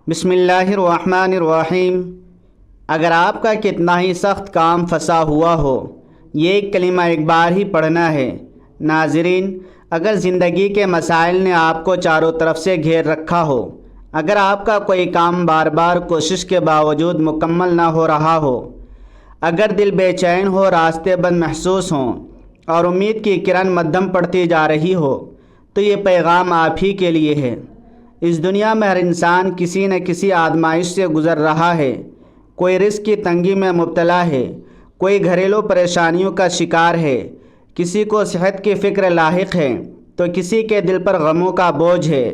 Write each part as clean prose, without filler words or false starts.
بسم اللہ الرحمن الرحیم۔ اگر آپ کا کتنا ہی سخت کام پھنسا ہوا ہو، یہ کلمہ ایک بار ہی پڑھنا ہے۔ ناظرین، اگر زندگی کے مسائل نے آپ کو چاروں طرف سے گھیر رکھا ہو، اگر آپ کا کوئی کام بار بار کوشش کے باوجود مکمل نہ ہو رہا ہو، اگر دل بے چین ہو، راستے بند محسوس ہوں اور امید کی کرن مدھم پڑتی جا رہی ہو، تو یہ پیغام آپ ہی کے لیے ہے۔ اس دنیا میں ہر انسان کسی نہ کسی آزمائش سے گزر رہا ہے۔ کوئی رزق کی تنگی میں مبتلا ہے، کوئی گھریلو پریشانیوں کا شکار ہے، کسی کو صحت کی فکر لاحق ہے تو کسی کے دل پر غموں کا بوجھ ہے۔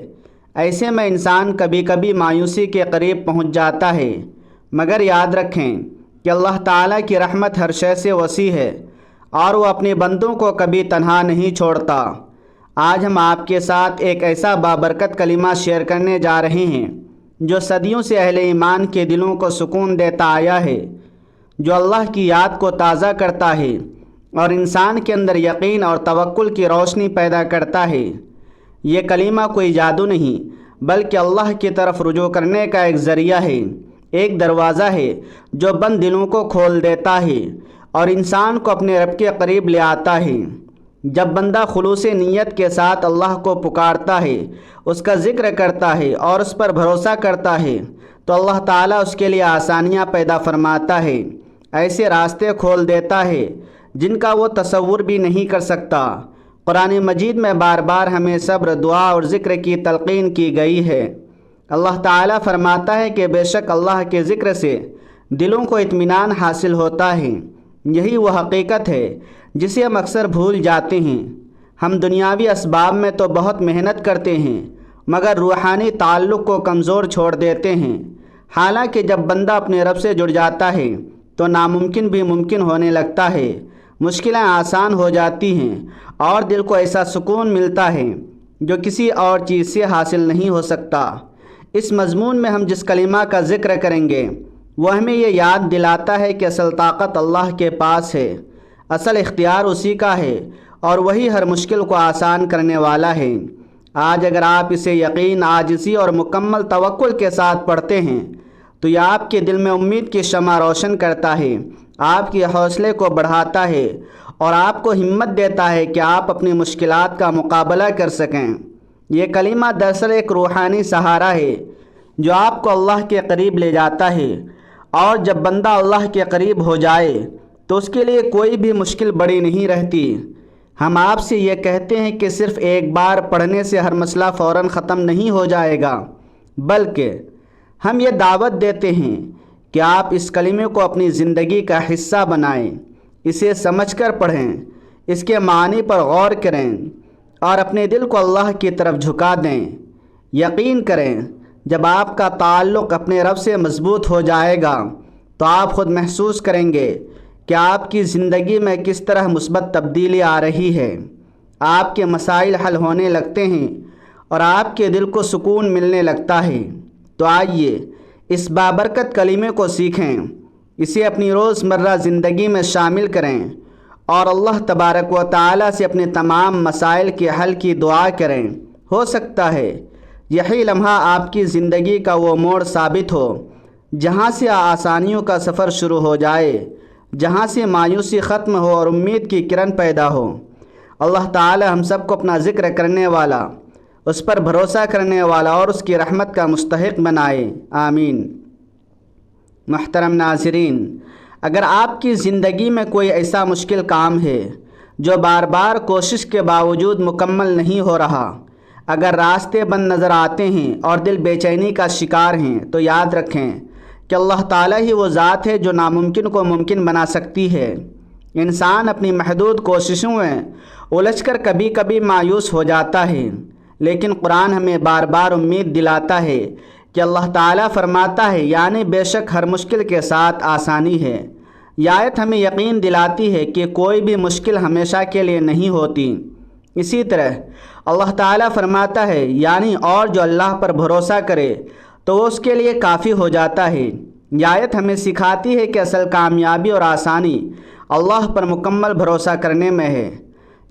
ایسے میں انسان کبھی کبھی مایوسی کے قریب پہنچ جاتا ہے، مگر یاد رکھیں کہ اللہ تعالیٰ کی رحمت ہر شے سے وسیع ہے اور وہ اپنے بندوں کو کبھی تنہا نہیں چھوڑتا۔ آج ہم آپ کے ساتھ ایک ایسا بابرکت کلمہ شیئر کرنے جا رہے ہیں جو صدیوں سے اہل ایمان کے دلوں کو سکون دیتا آیا ہے، جو اللہ کی یاد کو تازہ کرتا ہے اور انسان کے اندر یقین اور توکل کی روشنی پیدا کرتا ہے۔ یہ کلمہ کوئی جادو نہیں، بلکہ اللہ کی طرف رجوع کرنے کا ایک ذریعہ ہے، ایک دروازہ ہے جو بند دلوں کو کھول دیتا ہے اور انسان کو اپنے رب کے قریب لے آتا ہے۔ جب بندہ خلوص نیت کے ساتھ اللہ کو پکارتا ہے، اس کا ذکر کرتا ہے اور اس پر بھروسہ کرتا ہے، تو اللہ تعالیٰ اس کے لیے آسانیاں پیدا فرماتا ہے، ایسے راستے کھول دیتا ہے جن کا وہ تصور بھی نہیں کر سکتا۔ قرآن مجید میں بار بار ہمیں صبر، دعا اور ذکر کی تلقین کی گئی ہے۔ اللہ تعالیٰ فرماتا ہے کہ بے شک اللہ کے ذکر سے دلوں کو اطمینان حاصل ہوتا ہے۔ یہی وہ حقیقت ہے جسے ہم اکثر بھول جاتے ہیں۔ ہم دنیاوی اسباب میں تو بہت محنت کرتے ہیں، مگر روحانی تعلق کو کمزور چھوڑ دیتے ہیں۔ حالانکہ جب بندہ اپنے رب سے جڑ جاتا ہے تو ناممکن بھی ممکن ہونے لگتا ہے، مشکلیں آسان ہو جاتی ہیں اور دل کو ایسا سکون ملتا ہے جو کسی اور چیز سے حاصل نہیں ہو سکتا۔ اس مضمون میں ہم جس کلمہ کا ذکر کریں گے وہ ہمیں یہ یاد دلاتا ہے کہ اصل طاقت اللہ کے پاس ہے، اصل اختیار اسی کا ہے اور وہی ہر مشکل کو آسان کرنے والا ہے۔ آج اگر آپ اسے یقین، عاجزی اور مکمل توکل کے ساتھ پڑھتے ہیں تو یہ آپ کے دل میں امید کی شمع روشن کرتا ہے، آپ کے حوصلے کو بڑھاتا ہے اور آپ کو ہمت دیتا ہے کہ آپ اپنی مشکلات کا مقابلہ کر سکیں۔ یہ کلمہ دراصل ایک روحانی سہارا ہے جو آپ کو اللہ کے قریب لے جاتا ہے، اور جب بندہ اللہ کے قریب ہو جائے تو اس کے لیے کوئی بھی مشکل بڑی نہیں رہتی۔ ہم آپ سے یہ کہتے ہیں کہ صرف ایک بار پڑھنے سے ہر مسئلہ فوراً ختم نہیں ہو جائے گا، بلکہ ہم یہ دعوت دیتے ہیں کہ آپ اس کلمے کو اپنی زندگی کا حصہ بنائیں، اسے سمجھ کر پڑھیں، اس کے معنی پر غور کریں اور اپنے دل کو اللہ کی طرف جھکا دیں۔ یقین کریں، جب آپ کا تعلق اپنے رب سے مضبوط ہو جائے گا تو آپ خود محسوس کریں گے کہ آپ کی زندگی میں کس طرح مثبت تبدیلی آ رہی ہے۔ آپ کے مسائل حل ہونے لگتے ہیں اور آپ کے دل کو سکون ملنے لگتا ہے۔ تو آئیے اس بابرکت کلمے کو سیکھیں، اسے اپنی روزمرہ زندگی میں شامل کریں اور اللہ تبارک و تعالیٰ سے اپنے تمام مسائل کے حل کی دعا کریں۔ ہو سکتا ہے یہی لمحہ آپ کی زندگی کا وہ موڑ ثابت ہو جہاں سے آسانیوں کا سفر شروع ہو جائے، جہاں سے مایوسی ختم ہو اور امید کی کرن پیدا ہو۔ اللہ تعالی ہم سب کو اپنا ذکر کرنے والا، اس پر بھروسہ کرنے والا اور اس کی رحمت کا مستحق بنائے، آمین۔ محترم ناظرین، اگر آپ کی زندگی میں کوئی ایسا مشکل کام ہے جو بار بار کوشش کے باوجود مکمل نہیں ہو رہا، اگر راستے بند نظر آتے ہیں اور دل بے چینی کا شکار ہیں، تو یاد رکھیں کہ اللہ تعالیٰ ہی وہ ذات ہے جو ناممکن کو ممکن بنا سکتی ہے۔ انسان اپنی محدود کوششوں میں الجھ کر کبھی کبھی مایوس ہو جاتا ہے، لیکن قرآن ہمیں بار بار امید دلاتا ہے کہ اللہ تعالیٰ فرماتا ہے، یعنی بے شک ہر مشکل کے ساتھ آسانی ہے۔ یہ آیت ہمیں یقین دلاتی ہے کہ کوئی بھی مشکل ہمیشہ کے لیے نہیں ہوتی۔ اسی طرح اللہ تعالیٰ فرماتا ہے، یعنی اور جو اللہ پر بھروسہ کرے تو وہ اس کے لیے کافی ہو جاتا ہے۔ یہ آیت ہمیں سکھاتی ہے کہ اصل کامیابی اور آسانی اللہ پر مکمل بھروسہ کرنے میں ہے۔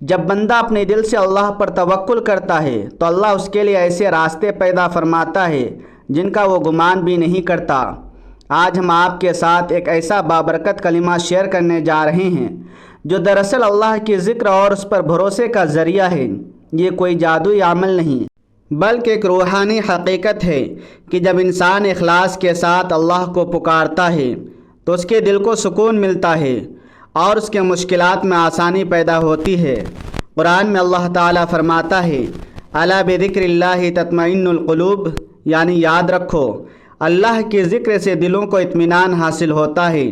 جب بندہ اپنے دل سے اللہ پر توکل کرتا ہے تو اللہ اس کے لیے ایسے راستے پیدا فرماتا ہے جن کا وہ گمان بھی نہیں کرتا۔ آج ہم آپ کے ساتھ ایک ایسا بابرکت کلمہ شیئر کرنے جا رہے ہیں جو دراصل اللہ کی ذکر اور اس پر بھروسے کا ذریعہ ہے۔ یہ کوئی جادوئی عمل نہیں بلکہ ایک روحانی حقیقت ہے کہ جب انسان اخلاص کے ساتھ اللہ کو پکارتا ہے تو اس کے دل کو سکون ملتا ہے اور اس کے مشکلات میں آسانی پیدا ہوتی ہے۔ قرآن میں اللہ تعالیٰ فرماتا ہے الا بذکر اللہ تطمئن القلوب، یعنی یاد رکھو اللہ کے ذکر سے دلوں کو اطمینان حاصل ہوتا ہے۔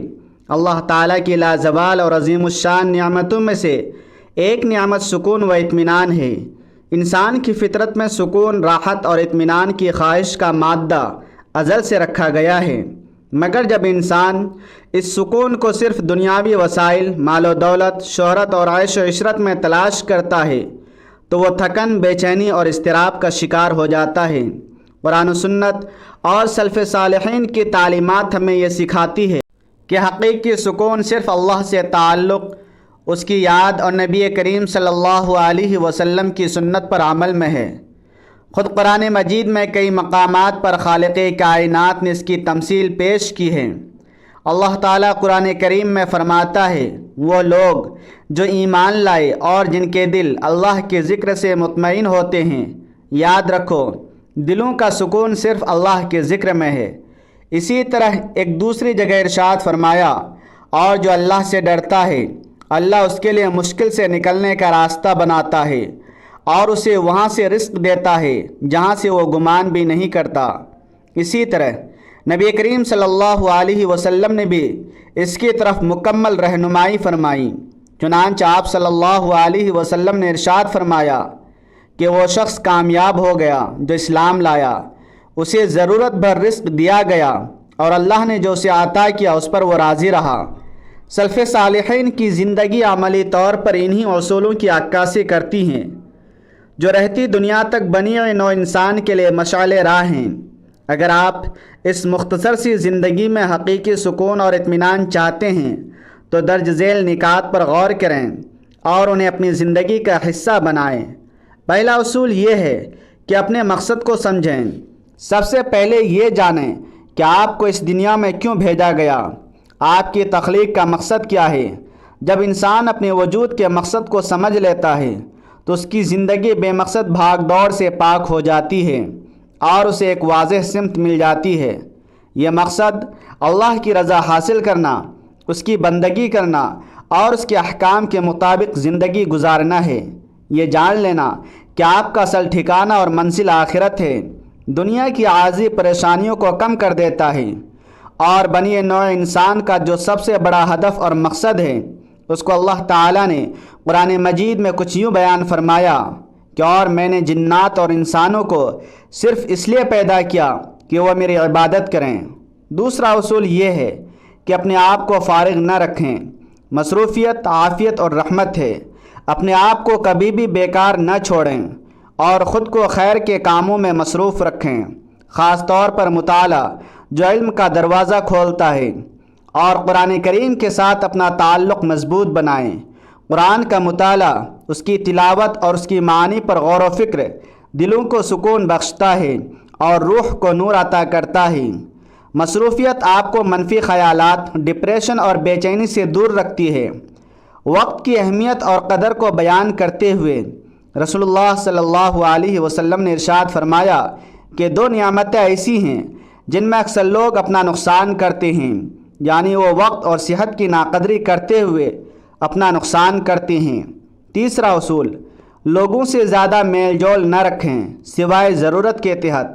اللہ تعالیٰ کی لازوال اور عظیم الشان نعمتوں میں سے ایک نعمت سکون و اطمینان ہے۔ انسان کی فطرت میں سکون، راحت اور اطمینان کی خواہش کا مادہ ازل سے رکھا گیا ہے، مگر جب انسان اس سکون کو صرف دنیاوی وسائل، مال و دولت، شہرت اور عیش و عشرت میں تلاش کرتا ہے تو وہ تھکن، بے چینی اور اضطراب کا شکار ہو جاتا ہے۔ قرآن و سنت اور سلف صالحین کی تعلیمات ہمیں یہ سکھاتی ہے کہ حقیقی سکون صرف اللہ سے تعلق، اس کی یاد اور نبی کریم صلی اللہ علیہ وسلم کی سنت پر عمل میں ہے۔ خود قرآن مجید میں کئی مقامات پر خالق کائنات نے اس کی تمثیل پیش کی ہے۔ اللہ تعالیٰ قرآن کریم میں فرماتا ہے وہ لوگ جو ایمان لائے اور جن کے دل اللہ کے ذکر سے مطمئن ہوتے ہیں، یاد رکھو دلوں کا سکون صرف اللہ کے ذکر میں ہے۔ اسی طرح ایک دوسری جگہ ارشاد فرمایا اور جو اللہ سے ڈرتا ہے اللہ اس کے لیے مشکل سے نکلنے کا راستہ بناتا ہے اور اسے وہاں سے رزق دیتا ہے جہاں سے وہ گمان بھی نہیں کرتا۔ اسی طرح نبی کریم صلی اللہ علیہ وسلم نے بھی اس کی طرف مکمل رہنمائی فرمائی۔ چنانچہ آپ صلی اللہ علیہ وسلم نے ارشاد فرمایا کہ وہ شخص کامیاب ہو گیا جو اسلام لایا، اسے ضرورت بھر رزق دیا گیا اور اللہ نے جو اسے عطا کیا اس پر وہ راضی رہا۔ سلف صالحین کی زندگی عملی طور پر انہی اصولوں کی عکاسی کرتی ہیں جو رہتی دنیا تک بنی نوع انسان کے لیے مشعل راہ ہیں۔ اگر آپ اس مختصر سی زندگی میں حقیقی سکون اور اطمینان چاہتے ہیں تو درج ذیل نکات پر غور کریں اور انہیں اپنی زندگی کا حصہ بنائیں۔ پہلا اصول یہ ہے کہ اپنے مقصد کو سمجھیں۔ سب سے پہلے یہ جانیں کہ آپ کو اس دنیا میں کیوں بھیجا گیا، آپ کی تخلیق کا مقصد کیا ہے۔ جب انسان اپنے وجود کے مقصد کو سمجھ لیتا ہے تو اس کی زندگی بے مقصد بھاگ دوڑ سے پاک ہو جاتی ہے اور اسے ایک واضح سمت مل جاتی ہے۔ یہ مقصد اللہ کی رضا حاصل کرنا، اس کی بندگی کرنا اور اس کے احکام کے مطابق زندگی گزارنا ہے۔ یہ جان لینا کہ آپ کا اصل ٹھکانہ اور منزل آخرت ہے، دنیا کی عارضی پریشانیوں کو کم کر دیتا ہے اور بنی نوع انسان کا جو سب سے بڑا ہدف اور مقصد ہے اس کو اللہ تعالیٰ نے قرآن مجید میں کچھ یوں بیان فرمایا کہ اور میں نے جنات اور انسانوں کو صرف اس لیے پیدا کیا کہ وہ میری عبادت کریں۔ دوسرا اصول یہ ہے کہ اپنے آپ کو فارغ نہ رکھیں۔ مصروفیت عافیت اور رحمت ہے۔ اپنے آپ کو کبھی بھی بیکار نہ چھوڑیں اور خود کو خیر کے کاموں میں مصروف رکھیں، خاص طور پر مطالعہ جو علم کا دروازہ کھولتا ہے، اور قرآن کریم کے ساتھ اپنا تعلق مضبوط بنائیں۔ قرآن کا مطالعہ، اس کی تلاوت اور اس کی معانی پر غور و فکر دلوں کو سکون بخشتا ہے اور روح کو نور عطا کرتا ہے۔ مصروفیت آپ کو منفی خیالات، ڈپریشن اور بے چینی سے دور رکھتی ہے۔ وقت کی اہمیت اور قدر کو بیان کرتے ہوئے رسول اللہ صلی اللہ علیہ وسلم نے ارشاد فرمایا کہ دو نعمتیں ایسی ہیں جن میں اکثر لوگ اپنا نقصان کرتے ہیں، یعنی وہ وقت اور صحت کی ناقدری کرتے ہوئے اپنا نقصان کرتے ہیں۔ تیسرا اصول، لوگوں سے زیادہ میل جول نہ رکھیں سوائے ضرورت کے تحت۔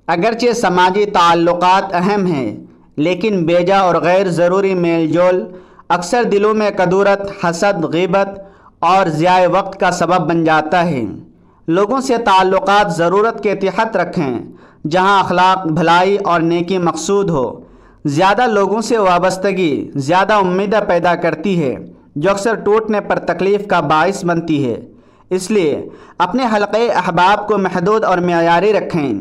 اگرچہ سماجی تعلقات اہم ہیں لیکن بیجا اور غیر ضروری میل جول اکثر دلوں میں کدورت، حسد، غیبت اور ضیاع وقت کا سبب بن جاتا ہے۔ لوگوں سے تعلقات ضرورت کے تحت رکھیں جہاں اخلاق، بھلائی اور نیکی مقصود ہو۔ زیادہ لوگوں سے وابستگی زیادہ امیدیں پیدا کرتی ہے جو اکثر ٹوٹنے پر تکلیف کا باعث بنتی ہے۔ اس لیے اپنے حلقے احباب کو محدود اور معیاری رکھیں۔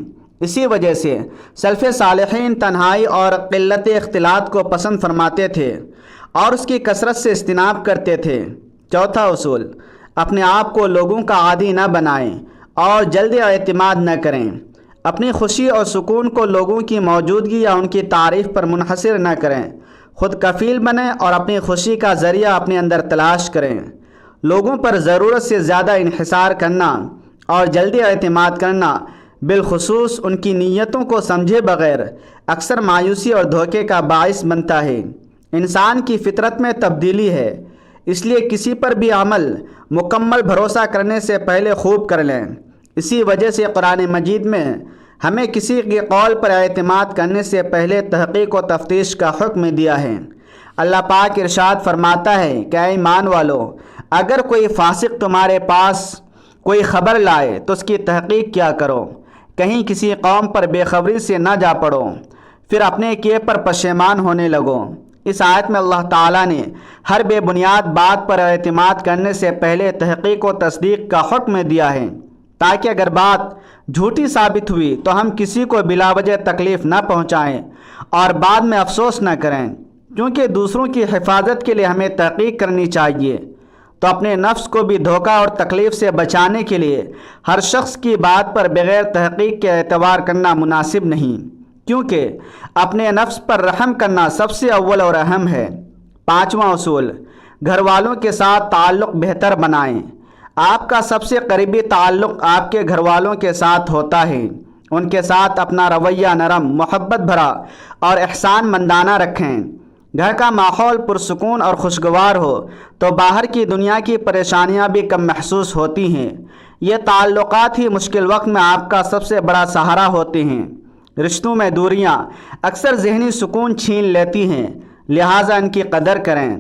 اسی وجہ سے سلف صالحین تنہائی اور قلت اختلاط کو پسند فرماتے تھے اور اس کی کثرت سے اجتناب کرتے تھے۔ چوتھا اصول، اپنے آپ کو لوگوں کا عادی نہ بنائیں اور جلدی اعتماد نہ کریں۔ اپنی خوشی اور سکون کو لوگوں کی موجودگی یا ان کی تعریف پر منحصر نہ کریں، خود کفیل بنیں اور اپنی خوشی کا ذریعہ اپنے اندر تلاش کریں۔ لوگوں پر ضرورت سے زیادہ انحصار کرنا اور جلدی اعتماد کرنا، بالخصوص ان کی نیتوں کو سمجھے بغیر، اکثر مایوسی اور دھوکے کا باعث بنتا ہے۔ انسان کی فطرت میں تبدیلی ہے، اس لیے کسی پر بھی عمل مکمل بھروسہ کرنے سے پہلے خوب کر لیں۔ اسی وجہ سے قرآن مجید میں ہمیں کسی کے قول پر اعتماد کرنے سے پہلے تحقیق و تفتیش کا حکم دیا ہے۔ اللہ پاک ارشاد فرماتا ہے کہ اے ایمان والو، اگر کوئی فاسق تمہارے پاس کوئی خبر لائے تو اس کی تحقیق کیا کرو، کہیں کسی قوم پر بے خبری سے نہ جا پڑو، پھر اپنے کیے پر پشیمان ہونے لگو۔ اس آیت میں اللہ تعالیٰ نے ہر بے بنیاد بات پر اعتماد کرنے سے پہلے تحقیق و تصدیق کا حکم دیا ہے، تاکہ اگر بات جھوٹی ثابت ہوئی تو ہم کسی کو بلا وجہ تکلیف نہ پہنچائیں اور بعد میں افسوس نہ کریں، کیونکہ دوسروں کی حفاظت کے لیے ہمیں تحقیق کرنی چاہیے۔ تو اپنے نفس کو بھی دھوکہ اور تکلیف سے بچانے کے لیے ہر شخص کی بات پر بغیر تحقیق کے اعتبار کرنا مناسب نہیں، کیونکہ اپنے نفس پر رحم کرنا سب سے اول اور اہم ہے۔ پانچواں اصول، گھر والوں کے ساتھ تعلق بہتر بنائیں۔ آپ کا سب سے قریبی تعلق آپ کے گھر والوں کے ساتھ ہوتا ہے۔ ان کے ساتھ اپنا رویہ نرم، محبت بھرا اور احسان مندانہ رکھیں۔ گھر کا ماحول پرسکون اور خوشگوار ہو تو باہر کی دنیا کی پریشانیاں بھی کم محسوس ہوتی ہیں۔ یہ تعلقات ہی مشکل وقت میں آپ کا سب سے بڑا سہارا ہوتے ہیں۔ رشتوں میں دوریاں اکثر ذہنی سکون چھین لیتی ہیں، لہٰذا ان کی قدر کریں۔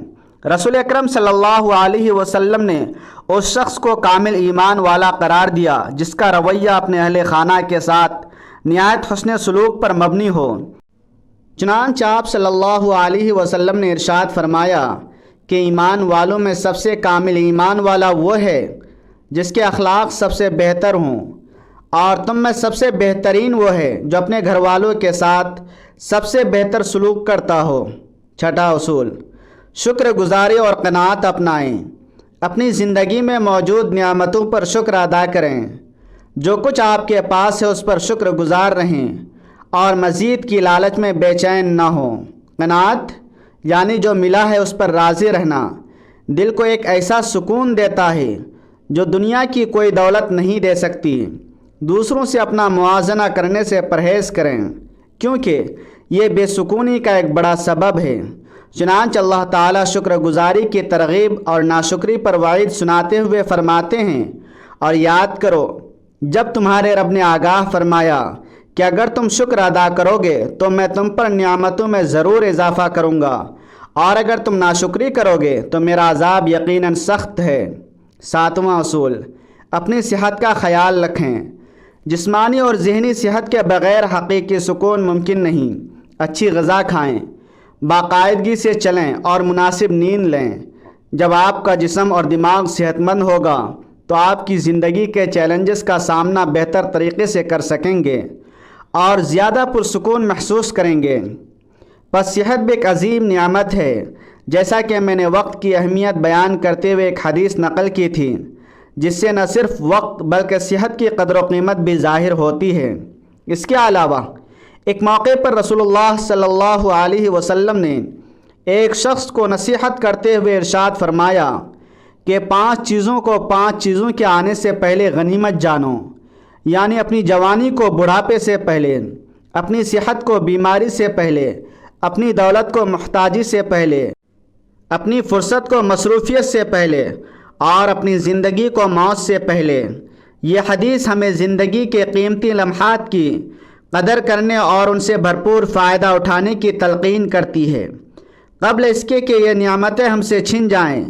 رسول اکرم صلی اللہ علیہ وسلم نے اس شخص کو کامل ایمان والا قرار دیا جس کا رویہ اپنے اہل خانہ کے ساتھ نہایت حسن سلوک پر مبنی ہو۔ چنانچہ آپ صلی اللہ علیہ وسلم نے ارشاد فرمایا کہ ایمان والوں میں سب سے کامل ایمان والا وہ ہے جس کے اخلاق سب سے بہتر ہوں، اور تم میں سب سے بہترین وہ ہے جو اپنے گھر والوں کے ساتھ سب سے بہتر سلوک کرتا ہو۔ چھٹا اصول، شکر گزاری اور قناعت اپنائیں۔ اپنی زندگی میں موجود نعمتوں پر شکر ادا کریں۔ جو کچھ آپ کے پاس ہے اس پر شکر گزار رہیں اور مزید کی لالچ میں بے چین نہ ہوں۔ قناعت یعنی جو ملا ہے اس پر راضی رہنا دل کو ایک ایسا سکون دیتا ہے جو دنیا کی کوئی دولت نہیں دے سکتی۔ دوسروں سے اپنا موازنہ کرنے سے پرہیز کریں، کیونکہ یہ بے سکونی کا ایک بڑا سبب ہے۔ چنانچہ اللہ تعالیٰ شکر گزاری کی ترغیب اور ناشکری پر وعید سناتے ہوئے فرماتے ہیں، اور یاد کرو جب تمہارے رب نے آگاہ فرمایا کہ اگر تم شکر ادا کرو گے تو میں تم پر نعمتوں میں ضرور اضافہ کروں گا، اور اگر تم ناشکری کرو گے تو میرا عذاب یقیناً سخت ہے۔ ساتواں اصول، اپنی صحت کا خیال رکھیں۔ جسمانی اور ذہنی صحت کے بغیر حقیقی سکون ممکن نہیں۔ اچھی غذا کھائیں، باقاعدگی سے چلیں اور مناسب نیند لیں۔ جب آپ کا جسم اور دماغ صحت مند ہوگا تو آپ کی زندگی کے چیلنجز کا سامنا بہتر طریقے سے کر سکیں گے اور زیادہ پرسکون محسوس کریں گے۔ پس صحت بھی ایک عظیم نعمت ہے، جیسا کہ میں نے وقت کی اہمیت بیان کرتے ہوئے ایک حدیث نقل کی تھی، جس سے نہ صرف وقت بلکہ صحت کی قدر و قیمت بھی ظاہر ہوتی ہے۔ اس کے علاوہ ایک موقع پر رسول اللہ صلی اللہ علیہ وسلم نے ایک شخص کو نصیحت کرتے ہوئے ارشاد فرمایا کہ 5 چیزوں کو 5 چیزوں کے آنے سے پہلے غنیمت جانو، یعنی اپنی جوانی کو بڑھاپے سے پہلے، اپنی صحت کو بیماری سے پہلے، اپنی دولت کو محتاجی سے پہلے، اپنی فرصت کو مصروفیت سے پہلے، اور اپنی زندگی کو موت سے پہلے۔ یہ حدیث ہمیں زندگی کے قیمتی لمحات کی قدر کرنے اور ان سے بھرپور فائدہ اٹھانے کی تلقین کرتی ہے، قبل اس کے کہ یہ نعمتیں ہم سے چھن جائیں۔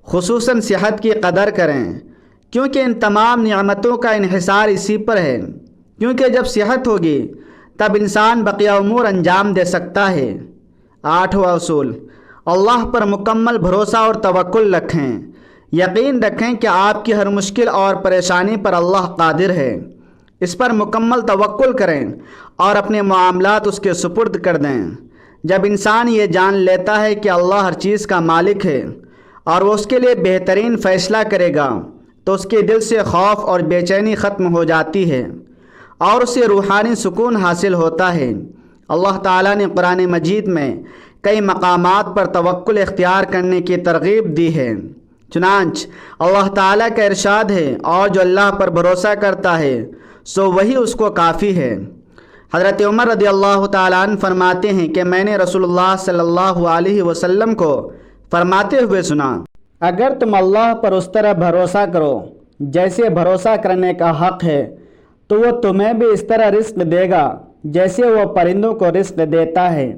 خصوصاً صحت کی قدر کریں، کیونکہ ان تمام نعمتوں کا انحصار اسی پر ہے، کیونکہ جب صحت ہوگی تب انسان بقیہ امور انجام دے سکتا ہے۔ 8واں اصول، اللہ پر مکمل بھروسہ اور توکل رکھیں۔ یقین رکھیں کہ آپ کی ہر مشکل اور پریشانی پر اللہ قادر ہے۔ اس پر مکمل توکل کریں اور اپنے معاملات اس کے سپرد کر دیں۔ جب انسان یہ جان لیتا ہے کہ اللہ ہر چیز کا مالک ہے اور وہ اس کے لیے بہترین فیصلہ کرے گا تو اس کے دل سے خوف اور بے چینی ختم ہو جاتی ہے، اور اسے روحانی سکون حاصل ہوتا ہے۔ اللہ تعالیٰ نے قرآن مجید میں کئی مقامات پر توکل اختیار کرنے کی ترغیب دی ہے۔ چنانچہ اللہ تعالیٰ کا ارشاد ہے، اور جو اللہ پر بھروسہ کرتا ہے سو وہی اس کو کافی ہے۔ حضرت عمر رضی اللہ تعالیٰ عنہ فرماتے ہیں کہ میں نے رسول اللہ صلی اللہ علیہ وسلم کو فرماتے ہوئے سنا، اگر تم اللہ پر اس طرح بھروسہ کرو جیسے بھروسہ کرنے کا حق ہے تو وہ تمہیں بھی اس طرح رزق دے گا جیسے وہ پرندوں کو رزق دیتا ہے۔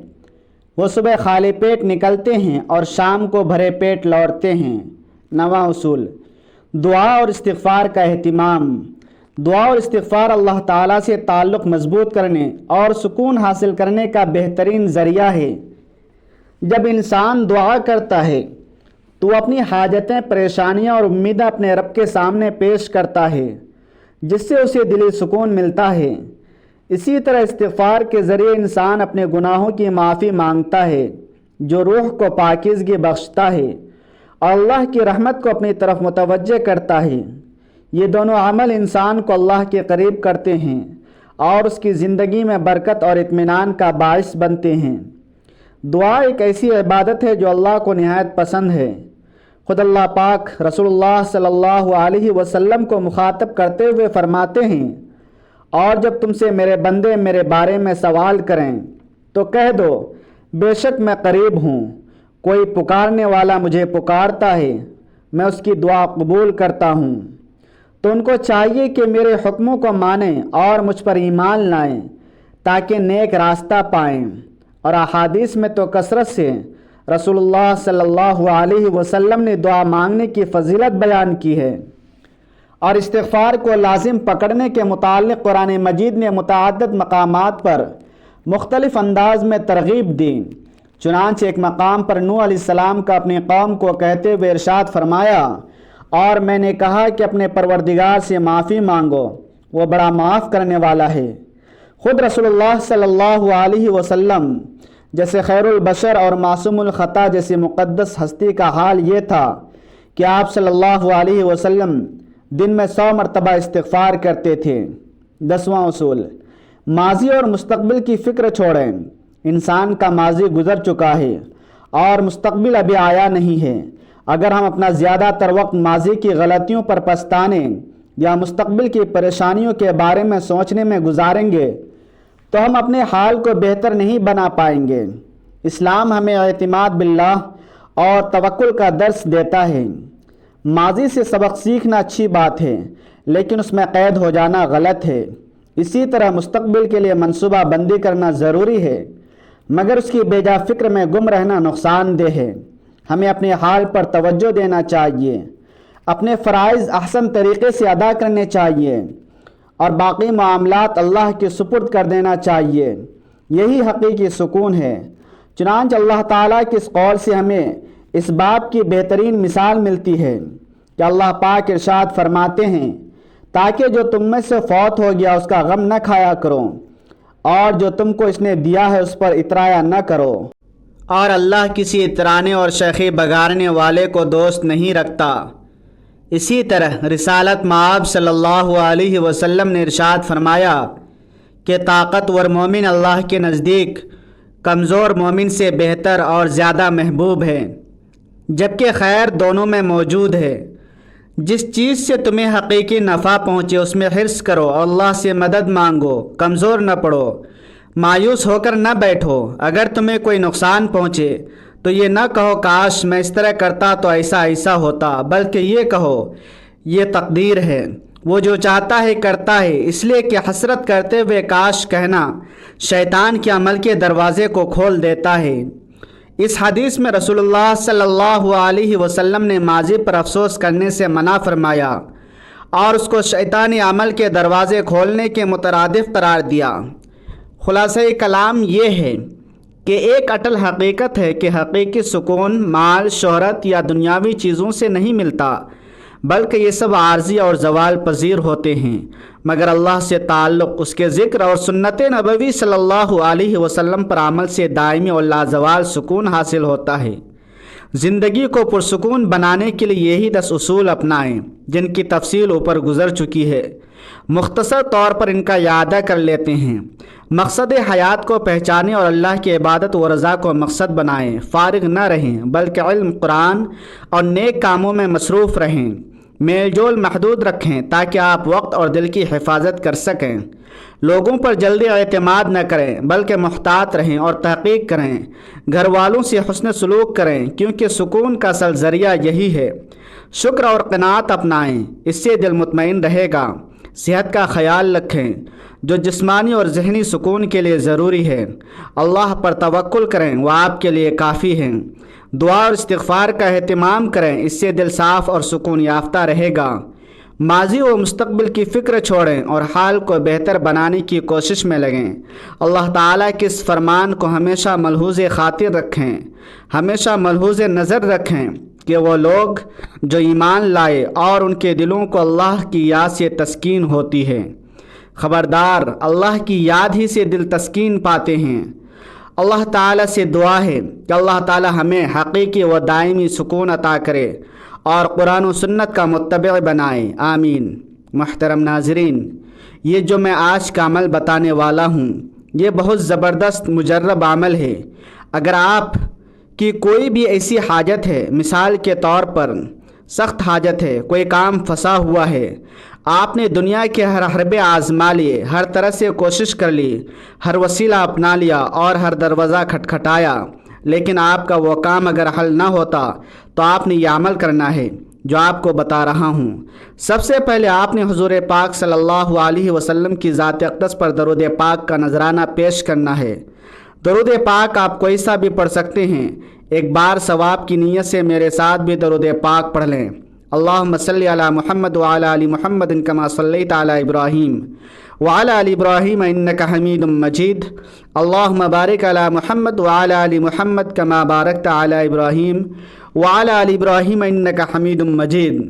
وہ صبح خالی پیٹ نکلتے ہیں اور شام کو بھرے پیٹ لوٹتے ہیں۔ نواں اصول، دعا اور استغفار کا اہتمام۔ دعا اور استغفار اللہ تعالیٰ سے تعلق مضبوط کرنے اور سکون حاصل کرنے کا بہترین ذریعہ ہے۔ جب انسان دعا کرتا ہے تو وہ اپنی حاجتیں، پریشانیاں اور امیدیں اپنے رب کے سامنے پیش کرتا ہے، جس سے اسے دلی سکون ملتا ہے۔ اسی طرح استغفار کے ذریعے انسان اپنے گناہوں کی معافی مانگتا ہے، جو روح کو پاکیزگی بخشتا ہے اور اللہ کی رحمت کو اپنی طرف متوجہ کرتا ہے۔ یہ دونوں عمل انسان کو اللہ کے قریب کرتے ہیں اور اس کی زندگی میں برکت اور اطمینان کا باعث بنتے ہیں۔ دعا ایک ایسی عبادت ہے جو اللہ کو نہایت پسند ہے۔ خود اللہ پاک رسول اللہ صلی اللہ علیہ وسلم کو مخاطب کرتے ہوئے فرماتے ہیں، اور جب تم سے میرے بندے میرے بارے میں سوال کریں تو کہہ دو، بے شک میں قریب ہوں، کوئی پکارنے والا مجھے پکارتا ہے، میں اس کی دعا قبول کرتا ہوں۔ تو ان کو چاہیے کہ میرے حکموں کو مانیں اور مجھ پر ایمان لائیں تاکہ نیک راستہ پائیں۔ اور احادیث میں تو کثرت سے رسول اللہ صلی اللہ علیہ وسلم نے دعا مانگنے کی فضیلت بیان کی ہے۔ اور استغفار کو لازم پکڑنے کے متعلق قرآن مجید نے متعدد مقامات پر مختلف انداز میں ترغیب دی۔ چنانچہ ایک مقام پر نوح علیہ السلام کا اپنی قوم کو کہتے ہوئے ارشاد فرمایا، اور میں نے کہا کہ اپنے پروردگار سے معافی مانگو، وہ بڑا معاف کرنے والا ہے۔ خود رسول اللہ صلی اللہ علیہ وسلم جیسے خیر البشر اور معصوم الخطا جیسی مقدس ہستی کا حال یہ تھا کہ آپ صلی اللہ علیہ وسلم دن میں 100 مرتبہ استغفار کرتے تھے۔ 10واں اصول، ماضی اور مستقبل کی فکر چھوڑیں۔ انسان کا ماضی گزر چکا ہے اور مستقبل ابھی آیا نہیں ہے۔ اگر ہم اپنا زیادہ تر وقت ماضی کی غلطیوں پر پچھتانے یا مستقبل کی پریشانیوں کے بارے میں سوچنے میں گزاریں گے تو ہم اپنے حال کو بہتر نہیں بنا پائیں گے۔ اسلام ہمیں اعتماد باللہ اور توکل کا درس دیتا ہے۔ ماضی سے سبق سیکھنا اچھی بات ہے، لیکن اس میں قید ہو جانا غلط ہے۔ اسی طرح مستقبل کے لیے منصوبہ بندی کرنا ضروری ہے، مگر اس کی بے جا فکر میں گم رہنا نقصان دہ ہے۔ ہمیں اپنے حال پر توجہ دینا چاہیے، اپنے فرائض احسن طریقے سے ادا کرنے چاہیے اور باقی معاملات اللہ کے سپرد کر دینا چاہیے۔ یہی حقیقی سکون ہے۔ چنانچہ اللہ تعالیٰ کے اس قول سے ہمیں اس بات کی بہترین مثال ملتی ہے کہ اللہ پاک ارشاد فرماتے ہیں، تاکہ جو تم میں سے فوت ہو گیا اس کا غم نہ کھایا کرو، اور جو تم کو اس نے دیا ہے اس پر اترایا نہ کرو۔ اور اللہ کسی اترانے اور شیخی بگارنے والے کو دوست نہیں رکھتا۔ اسی طرح رسالت مآب صلی اللہ علیہ وسلم نے ارشاد فرمایا کہ طاقتور مومن اللہ کے نزدیک کمزور مومن سے بہتر اور زیادہ محبوب ہے، جبکہ خیر دونوں میں موجود ہے۔ جس چیز سے تمہیں حقیقی نفع پہنچے اس میں حرص کرو اور اللہ سے مدد مانگو، کمزور نہ پڑو، مایوس ہو کر نہ بیٹھو۔ اگر تمہیں کوئی نقصان پہنچے تو یہ نہ کہو کاش میں اس طرح کرتا تو ایسا ہوتا، بلکہ یہ کہو یہ تقدیر ہے، وہ جو چاہتا ہے کرتا ہے، اس لیے کہ حسرت کرتے ہوئے کاش کہنا شیطان کے عمل کے دروازے کو کھول دیتا ہے۔ اس حدیث میں رسول اللہ صلی اللہ علیہ وسلم نے ماضی پر افسوس کرنے سے منع فرمایا اور اس کو شیطانی عمل کے دروازے کھولنے کے مترادف قرار دیا۔ خلاصہ کلام یہ ہے کہ ایک اٹل حقیقت ہے کہ حقیقی سکون مال، شہرت یا دنیاوی چیزوں سے نہیں ملتا، بلکہ یہ سب عارضی اور زوال پذیر ہوتے ہیں، مگر اللہ سے تعلق اس کے ذکر اور سنت نبوی صلی اللہ علیہ وسلم پر عمل سے دائمی اور لازوال سکون حاصل ہوتا ہے۔ زندگی کو پرسکون بنانے کے لیے یہی 10 اصول اپنائیں جن کی تفصیل اوپر گزر چکی ہے۔ مختصر طور پر ان کا اعادہ کر لیتے ہیں۔ مقصد حیات کو پہچانیں اور اللہ کی عبادت و رضا کو مقصد بنائیں۔ فارغ نہ رہیں بلکہ علم، قرآن اور نیک کاموں میں مصروف رہیں۔ میل جول محدود رکھیں تاکہ آپ وقت اور دل کی حفاظت کر سکیں۔ لوگوں پر جلدی اعتماد نہ کریں بلکہ محتاط رہیں اور تحقیق کریں۔ گھر والوں سے حسن سلوک کریں کیونکہ سکون کا اصل ذریعہ یہی ہے۔ شکر اور قناعت اپنائیں، اس سے دل مطمئن رہے گا۔ صحت کا خیال رکھیں جو جسمانی اور ذہنی سکون کے لیے ضروری ہے۔ اللہ پر توکل کریں، وہ آپ کے لیے کافی ہیں۔ دعا اور استغفار کا اہتمام کریں، اس سے دل صاف اور سکون یافتہ رہے گا۔ ماضی و مستقبل کی فکر چھوڑیں اور حال کو بہتر بنانے کی کوشش میں لگیں۔ اللہ تعالیٰ کے اس فرمان کو ہمیشہ ملحوظ خاطر رکھیں، ہمیشہ ملحوظ نظر رکھیں کہ وہ لوگ جو ایمان لائے اور ان کے دلوں کو اللہ کی یاد سے تسکین ہوتی ہے۔ خبردار، اللہ کی یاد ہی سے دل تسکین پاتے ہیں۔ اللہ تعالیٰ سے دعا ہے کہ اللہ تعالیٰ ہمیں حقیقی و دائمی سکون عطا کرے اور قرآن و سنت کا متبع بنائے، آمین۔ محترم ناظرین، یہ جو میں آج کا عمل بتانے والا ہوں یہ بہت زبردست مجرب عمل ہے۔ اگر آپ کی کوئی بھی ایسی حاجت ہے، مثال کے طور پر سخت حاجت ہے، کوئی کام پھنسا ہوا ہے، آپ نے دنیا کے ہر حربے آزما لیے، ہر طرح سے کوشش کر لی، ہر وسیلہ اپنا لیا اور ہر دروازہ کھٹکھٹایا، لیکن آپ کا وہ کام اگر حل نہ ہوتا تو آپ نے یہ عمل کرنا ہے جو آپ کو بتا رہا ہوں۔ سب سے پہلے آپ نے حضور پاک صلی اللہ علیہ وسلم کی ذات اقدس پر درود پاک کا نذرانہ پیش کرنا ہے۔ درود پاک آپ کوئی سا بھی پڑھ سکتے ہیں۔ ایک بار ثواب کی نیت سے میرے ساتھ بھی درود پاک پڑھ لیں۔ اللہم صلی علی محمد وعلی آل محمد کما صلیت علی ابراہیم وعلی آل ابراہیم انک حمید مجید۔ اللہم بارک علی محمد وعلی آل محمد کما بارکت علی ابراہیم وعلی آل ابراہیم انک حمید مجید۔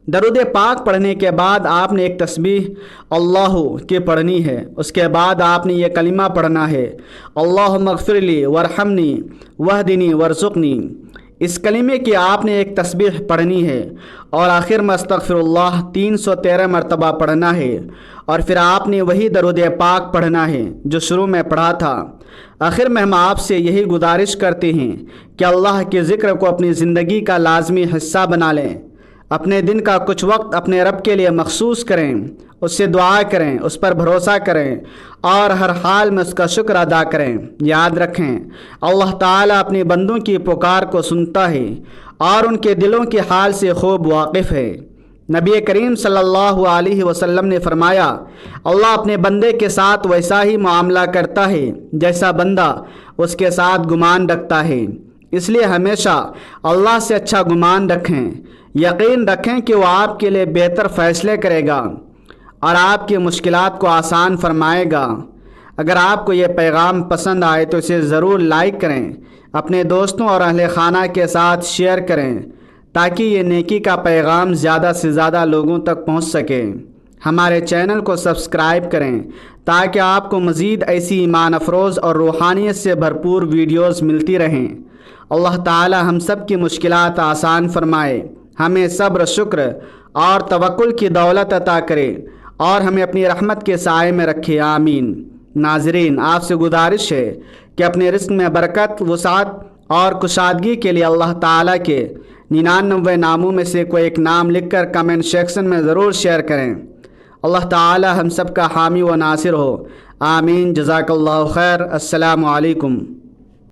درود پاک پڑھنے کے بعد آپ نے ایک تسبیح اللہ کی پڑھنی ہے۔ اس کے بعد آپ نے یہ کلمہ پڑھنا ہے، اللہم اغفر لی وارحمنی واہدنی وارزقنی۔ اس کلمے کی آپ نے ایک تسبیح پڑھنی ہے اور آخر میں استغفر اللہ 313 مرتبہ پڑھنا ہے، اور پھر آپ نے وہی درود پاک پڑھنا ہے جو شروع میں پڑھا تھا۔ آخر میں ہم آپ سے یہی گزارش کرتے ہیں کہ اللہ کے ذکر کو اپنی زندگی کا لازمی حصہ بنا لیں۔ اپنے دن کا کچھ وقت اپنے رب کے لیے مخصوص کریں، اس سے دعا کریں، اس پر بھروسہ کریں اور ہر حال میں اس کا شکر ادا کریں۔ یاد رکھیں، اللہ تعالیٰ اپنے بندوں کی پکار کو سنتا ہے اور ان کے دلوں کے حال سے خوب واقف ہے۔ نبی کریم صلی اللہ علیہ وسلم نے فرمایا، اللہ اپنے بندے کے ساتھ ویسا ہی معاملہ کرتا ہے جیسا بندہ اس کے ساتھ گمان رکھتا ہے۔ اس لیے ہمیشہ اللہ سے اچھا گمان رکھیں، یقین رکھیں کہ وہ آپ کے لیے بہتر فیصلے کرے گا اور آپ کی مشکلات کو آسان فرمائے گا۔ اگر آپ کو یہ پیغام پسند آئے تو اسے ضرور لائک کریں، اپنے دوستوں اور اہل خانہ کے ساتھ شیئر کریں تاکہ یہ نیکی کا پیغام زیادہ سے زیادہ لوگوں تک پہنچ سکے۔ ہمارے چینل کو سبسکرائب کریں تاکہ آپ کو مزید ایسی ایمان افروز اور روحانیت سے بھرپور ویڈیوز ملتی رہیں۔ اللہ تعالی ہم سب کی مشکلات آسان فرمائے، ہمیں صبر، شکر اور توکل کی دولت عطا کرے اور ہمیں اپنی رحمت کے سائے میں رکھے، آمین۔ ناظرین، آپ سے گزارش ہے کہ اپنے رزق میں برکت، وسعت اور کشادگی کے لیے اللہ تعالیٰ کے 99 ناموں میں سے کوئی ایک نام لکھ کر کمنٹ سیکشن میں ضرور شیئر کریں۔ اللہ تعالیٰ ہم سب کا حامی و ناصر ہو، آمین۔ جزاک اللہ خیر۔ السلام علیکم۔